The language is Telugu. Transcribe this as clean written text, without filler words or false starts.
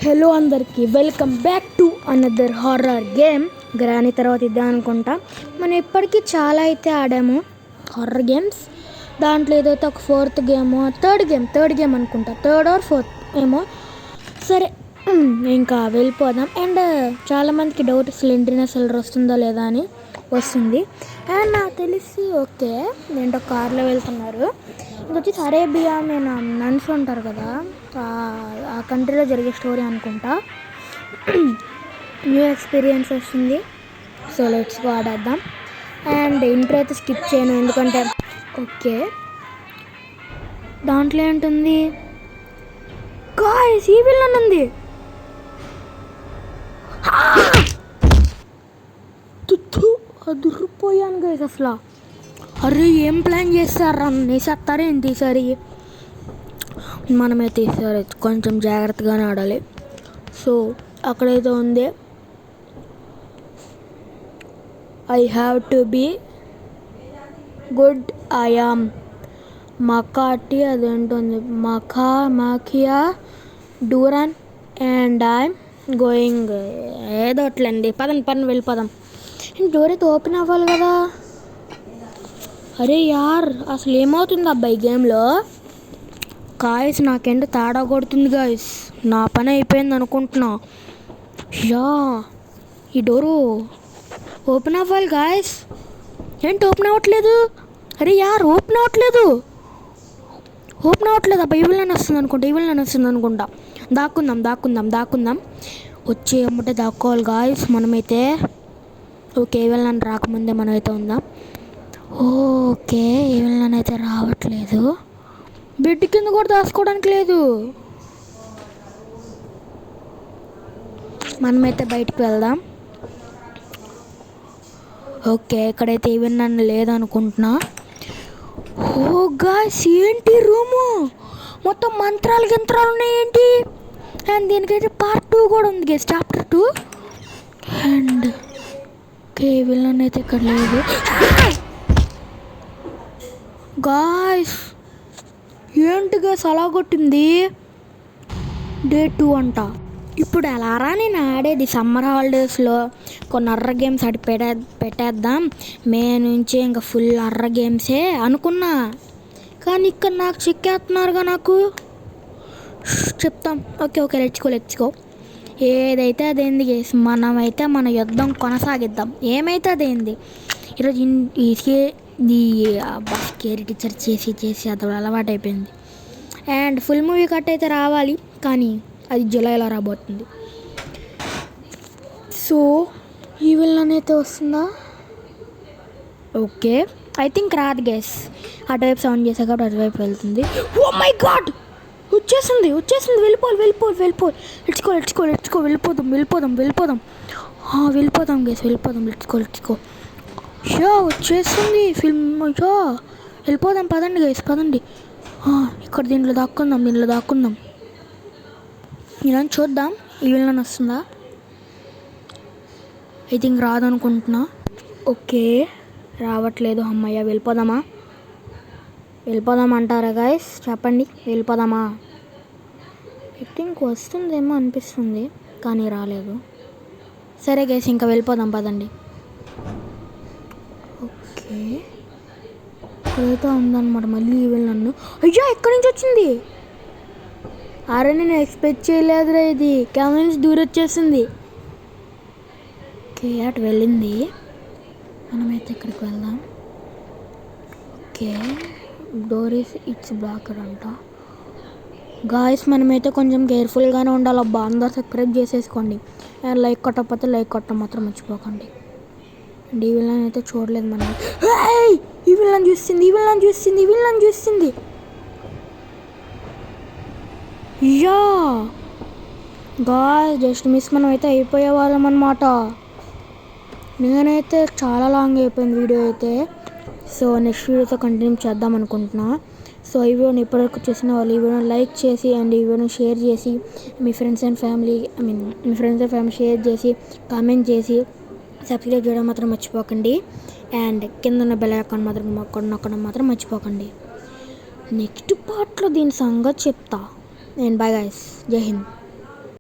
హలో అందరికీ welcome back to another horror game. Granny తర్వాత ఇద్దాం అనుకుంటా. మనం ఇప్పటికీ చాలా అయితే ఆడాము హారర్ గేమ్స్. దాంట్లో ఏదైతే ఒక ఫోర్త్ గేమ్ థర్డ్ గేమ్ అనుకుంటా, థర్డ్ ఆర్ ఫోర్త్ ఏమో. సరే ఇంకా వెళ్ళిపోదాం. అండ్ చాలామందికి డౌట్ సిలిండర్ వస్తుందా లేదా అని. వస్తుంది. అండ్ నాకు తెలిసి ఓకే ఏంటో కార్లో వెళ్తున్నారు. ఇది వచ్చి అరేబియా నన్స్ ఉంటారు కదా, ఆ కంట్రీలో జరిగే స్టోరీ అనుకుంటా. న్యూ ఎక్స్పీరియన్స్ వస్తుంది. సో లెట్స్ గో ఆడేద్దాం. అండ్ ఇంట్రో అయితే స్కిప్ చేయను ఎందుకంటే ఓకే దాంట్లో ఏంటుంది గాయ్స్, ఈ విలన్ ఉంది. అదురిపోయాను గైస్ అసలు. అరే ఏం ప్లాన్ చేస్తారా నేసేస్తారే ఏంటి ఈసారి. మనమైతే ఈసారి కొంచెం జాగ్రత్తగానే ఆడాలి. సో అక్కడైతే ఉంది I have to be good I am మకాటి అదేంటుంది మాకియా డూరన్ అండ్ ఐఎమ్ గోయింగ్ ఏదో అట్లండి. పదని వెళ్ళిపోదాం. డోర్ అయితే ఓపెన్ అవ్వాలి కదా. అరే యార్ అసలు ఏమవుతుంది అబ్బాయి గేమ్లో. గాయస్ నాకేంటో తేడా కొడుతుంది గాయస్. నా పని అయిపోయింది అనుకుంటున్నా. యా ఈ డోరు ఓపెన్ అవ్వాలి గాయస్. ఏంటి ఓపెన్ అవ్వట్లేదు. అరే యార్ ఓపెన్ అవ్వట్లేదు అబ్బాయి. ఈవిలని వస్తుంది అనుకుంటా. దాక్కుందాం. వచ్చే అమ్మటే దాక్కోవాలి గాయస్ మనమైతే. ఓకే ఈవిలని రాకముందే మనమైతే ఉందాం. ఓకే ఈవిలని అయితే రావట్లేదు. బెడ్ కింద కూడా దాచుకోవడానికి లేదు. మనమైతే బయటికి వెళ్దాం. ఓకే ఇక్కడైతే ఈవిలని లేదనుకుంటున్నా. ఓ గాయ్స్ ఏంటి రూము మొత్తం మంత్రాలు ఉన్నాయి ఏంటి. అండ్ దీనికైతే పార్ట్ 2 కూడా ఉంది guys, chapter 2. And okay villain అయితే ఇక్కడ లేదు. గాయ్స్ ఏంటి గైస్ అలా కొట్టింది. డే 2 అంట. ఇప్పుడు అలారా నేను ఆడేది సమ్మర్ హాలిడేస్లో కొన్ని అర్ర గేమ్స్ ఆడి పెట్టేద్దాం. మే నుంచి ఇంకా ఫుల్ అర్ర గేమ్సే అనుకున్నా. కానీ ఇక్కడ నాకు చెక్కేస్తున్నారుగా నాకు. చెప్తాం ఓకే లెట్చుకో. ఏదైతే అదేంది గేస్, మనమైతే మన యుద్ధం కొనసాగిద్దాం. ఏమైతే అదేంది. ఈరోజు ఈ కేర్ టీచర్ చేసి అది అలవాటు అయిపోయింది. అండ్ ఫుల్ మూవీ కట్ అయితే రావాలి, కానీ అది జూలైలో రాబోతుంది. సో ఈ విలన్ అయితే వస్తుందా. ఓకే ఐ థింక్ రాదు గేస్. అటువైపు సౌండ్ చేసా కాబట్టి అటువైపు వెళ్తుంది. ఓ మై గాడ్ వచ్చేసింది. వెళ్ళిపోవాలి. లెట్చుకో వెళ్ళిపోదాం గేస్. లెట్చుకో. షో వచ్చేసింది ఫిల్మ్. షో వెళ్ళిపోదాం పదండి గేస్ పదండి. ఇక్కడ దీంట్లో దాక్కుందాం. ఇలా చూద్దాం ఈ విలన్ వస్తుందా. I think రాదనుకుంటున్నా. ఓకే రావట్లేదు. అమ్మయ్య వెళ్ళిపోదామా అంటారా గాయస్ చెప్పండి. వెళ్ళిపోదామా. ఐ థింక్ వస్తుందేమో అనిపిస్తుంది కానీ రాలేదు. సరే గైస్ ఇంకా వెళ్ళిపోదాం పదండి. ఓకే ఏదో ఉందన్నమాట మళ్ళీ ఈ విలన్. అయ్యా ఎక్కడి నుంచి వచ్చింది. అరే నేను ఎక్స్పెక్ట్ చేయలేదురా. ఇది కెమెరా నుంచి దూరం వచ్చేసింది. ఓకే అటు వెళ్ళింది. మనమైతే ఇక్కడికి వెళ్దాం. ఓకే డోర్ ఇట్స్ బ్లాక్డ్ అంట. గాయస్ మనమైతే కొంచెం కేర్ఫుల్గానే ఉండాలి. అబ్బా అందరూ సబ్స్క్రైబ్ చేసేసుకోండి. అండ్ లైక్ కొట్టకపోతే లైక్ కొట్టడం మాత్రం మర్చిపోకండి. అండ్ ఈ విలన్ అయితే చూడలేదు మనం. ఈ విలన్ చూస్తుంది. యా గాయస్ జస్ట్ మిస్ మనం అయితే అయిపోయే వాళ్ళం అన్నమాట. నేనైతే చాలా లాంగ్ అయిపోయింది వీడియో అయితే. సో నెక్స్ట్ వీడియోతో కంటిన్యూ చేద్దాం అనుకుంటున్నా. సో ఈ వీడియోని ఇప్పటివరకు చూసిన వాళ్ళు ఈ వీడియోని లైక్ చేసి అండ్ ఈ వీడియోని షేర్ చేసి మీ ఫ్రెండ్స్ అండ్ ఫ్యామిలీ షేర్ చేసి కామెంట్ చేసి సబ్స్క్రైబ్ చేయడం మాత్రం మర్చిపోకండి. అండ్ కింద ఉన్న బెల్ ఐకాన్ మాత్రం నొక్కడం మాత్రం మర్చిపోకండి. నెక్స్ట్ పార్ట్లో దీని సంగతి చెప్తా. And bye guys. Jai Hind.